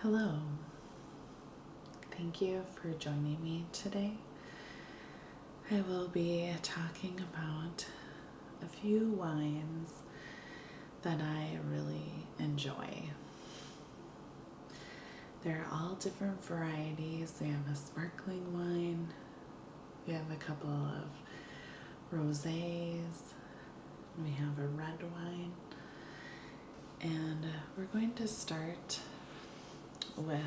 Hello. Thank you for joining me today. I will be talking about a few wines that I really enjoy. They're all different varieties. We have a sparkling wine, we have a couple of rosés, we have a red wine, and we're going to start with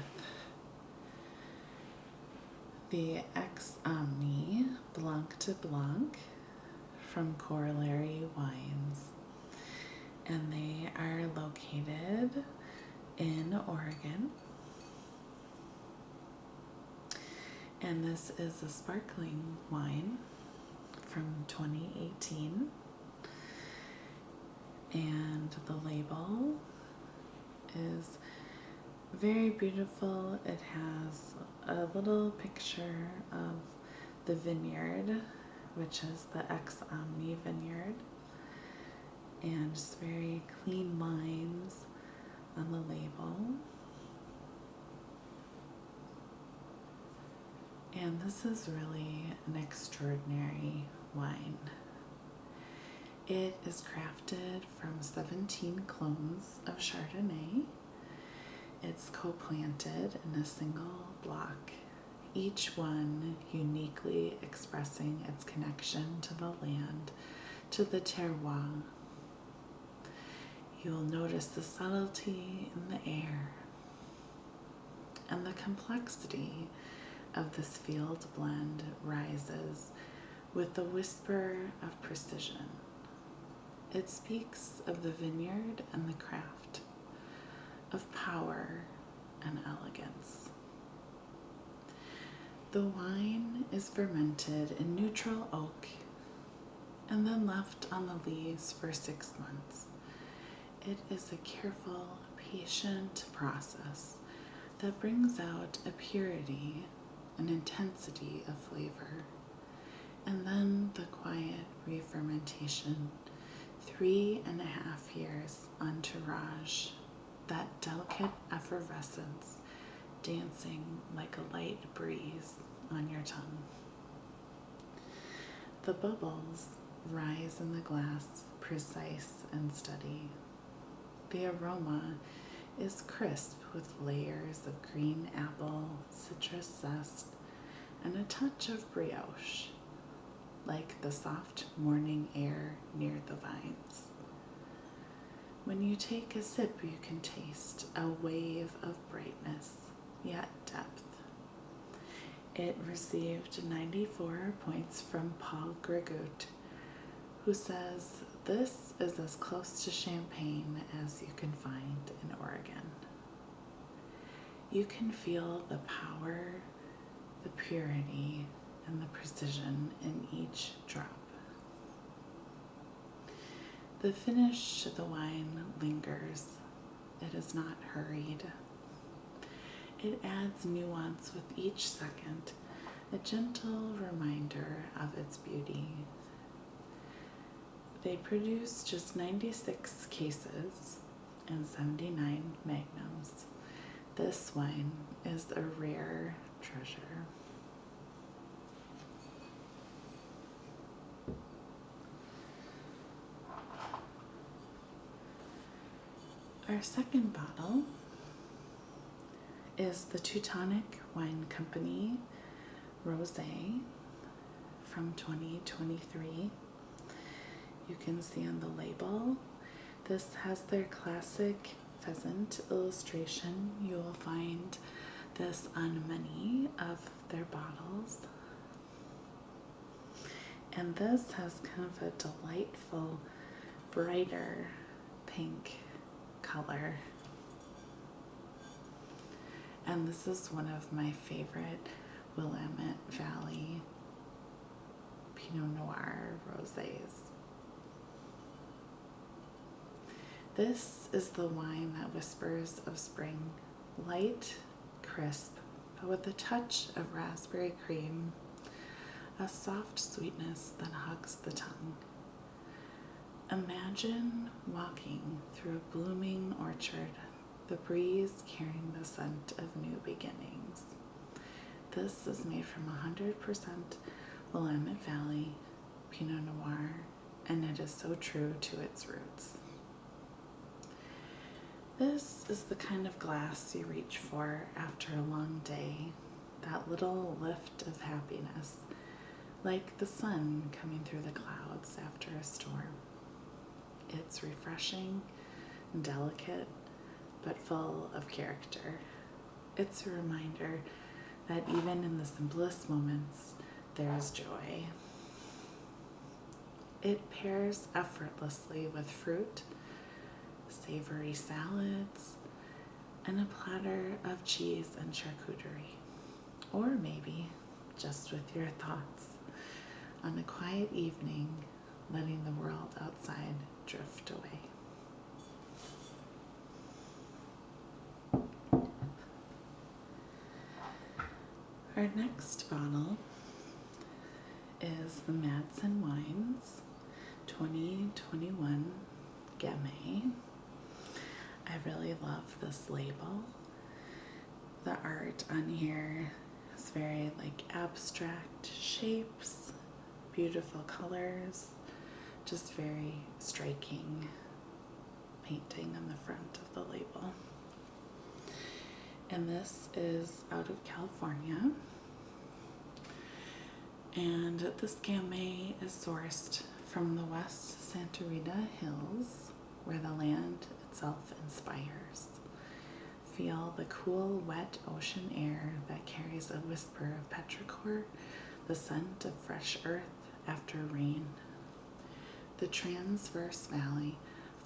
the Ex Omni Blanc de Blanc from Corollary Wines, and they are located in Oregon. And this is a sparkling wine from 2018, and the label is very beautiful. It has a little picture of the vineyard, which is the Ex Omni vineyard, and just very clean lines on the label. And this is really an extraordinary wine. It is crafted from 17 clones of Chardonnay. It's co-planted in a single block, each one uniquely expressing its connection to the land, to the terroir. You'll notice the subtlety in the air and the complexity of this field blend rises with the whisper of precision. It speaks of the vineyard and the craft, of power and elegance. The wine is fermented in neutral oak and then left on the lees for 6 months. It is a careful, patient process that brings out a purity and intensity of flavor, and then the quiet re-fermentation, 3.5 years on tirage, that delicate effervescence dancing like a light breeze on your tongue. The bubbles rise in the glass, precise and steady. The aroma is crisp with layers of green apple, citrus zest, and a touch of brioche, like the soft morning air near the vines. When you take a sip, you can taste a wave of brightness, yet depth. It received 94 points from Paul Gregut, who says this is as close to champagne as you can find in Oregon. You can feel the power, the purity, and the precision in each drop. The finish to the wine lingers. It is not hurried. It adds nuance with each second, a gentle reminder of its beauty. They produce just 96 cases and 79 magnums. This wine is a rare treasure. Our second bottle is the Teutonic Wine Company Rosé from 2023. You can see on the label, this has their classic pheasant illustration. You will find this on many of their bottles. And this has kind of a delightful, brighter pink color. And this is one of my favorite Willamette Valley Pinot Noir rosés. This is the wine that whispers of spring, light, crisp, but with a touch of raspberry cream, a soft sweetness that hugs the tongue. Imagine walking through a blooming orchard, the breeze carrying the scent of new beginnings. This is made from 100% Willamette Valley Pinot Noir, and it is so true to its roots. This is the kind of glass you reach for after a long day, that little lift of happiness, like the sun coming through the clouds after a storm. It's refreshing and delicate, but full of character. It's a reminder that even in the simplest moments, there is joy. It pairs effortlessly with fruit, savory salads, and a platter of cheese and charcuterie. Or maybe just with your thoughts on a quiet evening, letting the world outside drift away. Our next bottle is the Madsen Wines 2021 Gamay. I really love this label. The art on here is very abstract shapes, beautiful colors, just very striking painting on the front of the label. And this is out of California. And this Gamay is sourced from the West Santa Rita Hills, where the land itself inspires. Feel the cool, wet ocean air that carries a whisper of petrichor, the scent of fresh earth after rain. The transverse valley,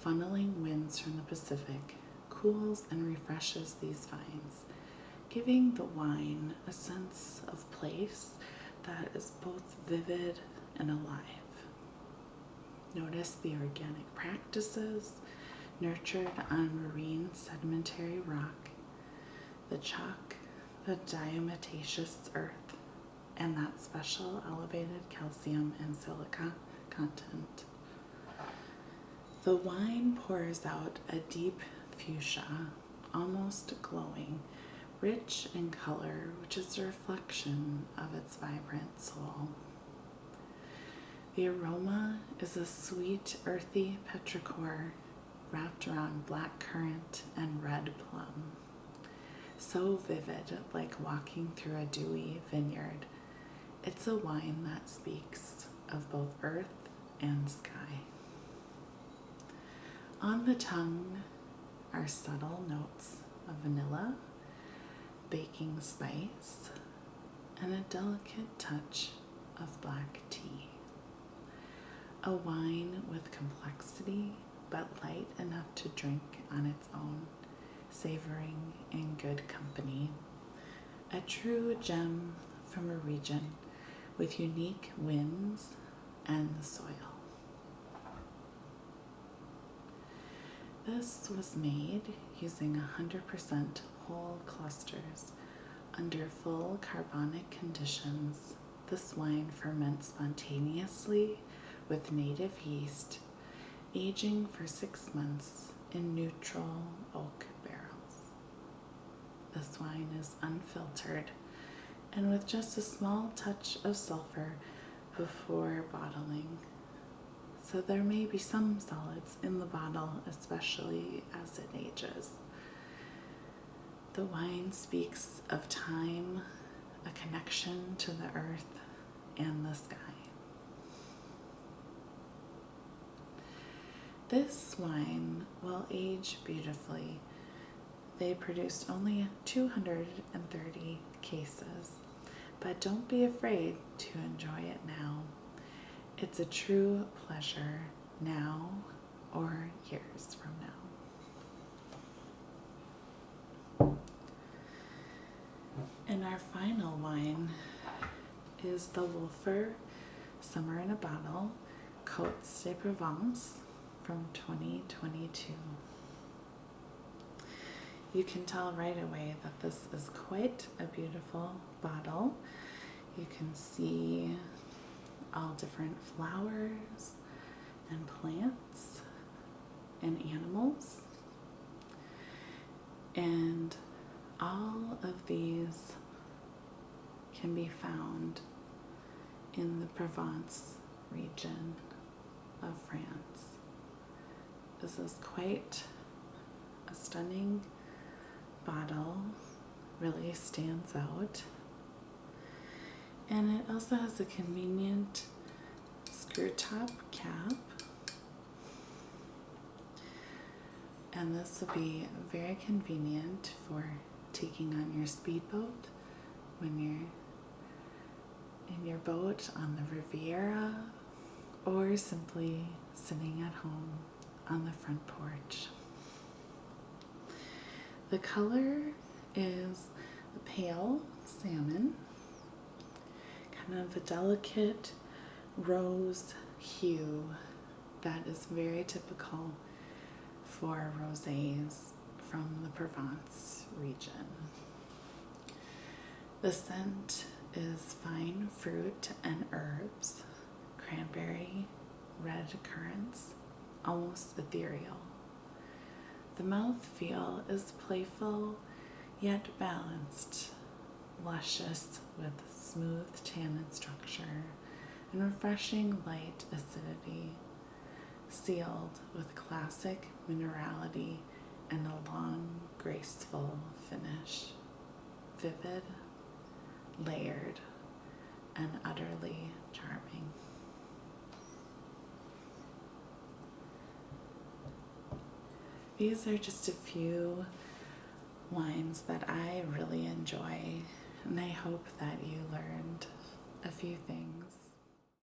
funneling winds from the Pacific, cools and refreshes these vines, giving the wine a sense of place that is both vivid and alive. Notice the organic practices nurtured on marine sedimentary rock, the chalk, the diatomaceous earth, and that special elevated calcium and silica content. The wine pours out a deep fuchsia, almost glowing, rich in color, which is a reflection of its vibrant soul. The aroma is a sweet, earthy petrichor wrapped around black currant and red plum. So vivid, like walking through a dewy vineyard. It's a wine that speaks of both earth and sky. On the tongue are subtle notes of vanilla, baking spice, and a delicate touch of black tea. A wine with complexity, but light enough to drink on its own, savoring in good company. A true gem from a region with unique winds and soil. This was made using 100% whole clusters under full carbonic conditions. This wine ferments spontaneously with native yeast, aging for 6 months in neutral oak barrels. This wine is unfiltered and with just a small touch of sulfur before bottling. So there may be some solids in the bottle, especially as it ages. The wine speaks of time, a connection to the earth and the sky. This wine will age beautifully. They produced only 230 cases, but don't be afraid to enjoy it now. It's a true pleasure now or years from now. And our final wine is the Wolfer Summer in a Bottle Côtes de Provence from 2022. You can tell right away that this is quite a beautiful bottle. You can see all different flowers and plants and animals. And This is quite a stunning bottle, really stands out. And it also has a convenient screw top cap. And this will be very convenient for taking on your speedboat when you're in your boat on the Riviera, or simply sitting at home on the front porch. The color is a pale salmon, kind of a delicate rose hue that is very typical for rosés from the Provence region. The scent is fine fruit and herbs, cranberry, red currants, almost ethereal. The mouthfeel is playful yet balanced, luscious with smooth tannin structure and refreshing light acidity, sealed with classic minerality and a long, graceful finish. Vivid, layered, and utterly charming. These are just a few wines that I really enjoy, and I hope that you learned a few things.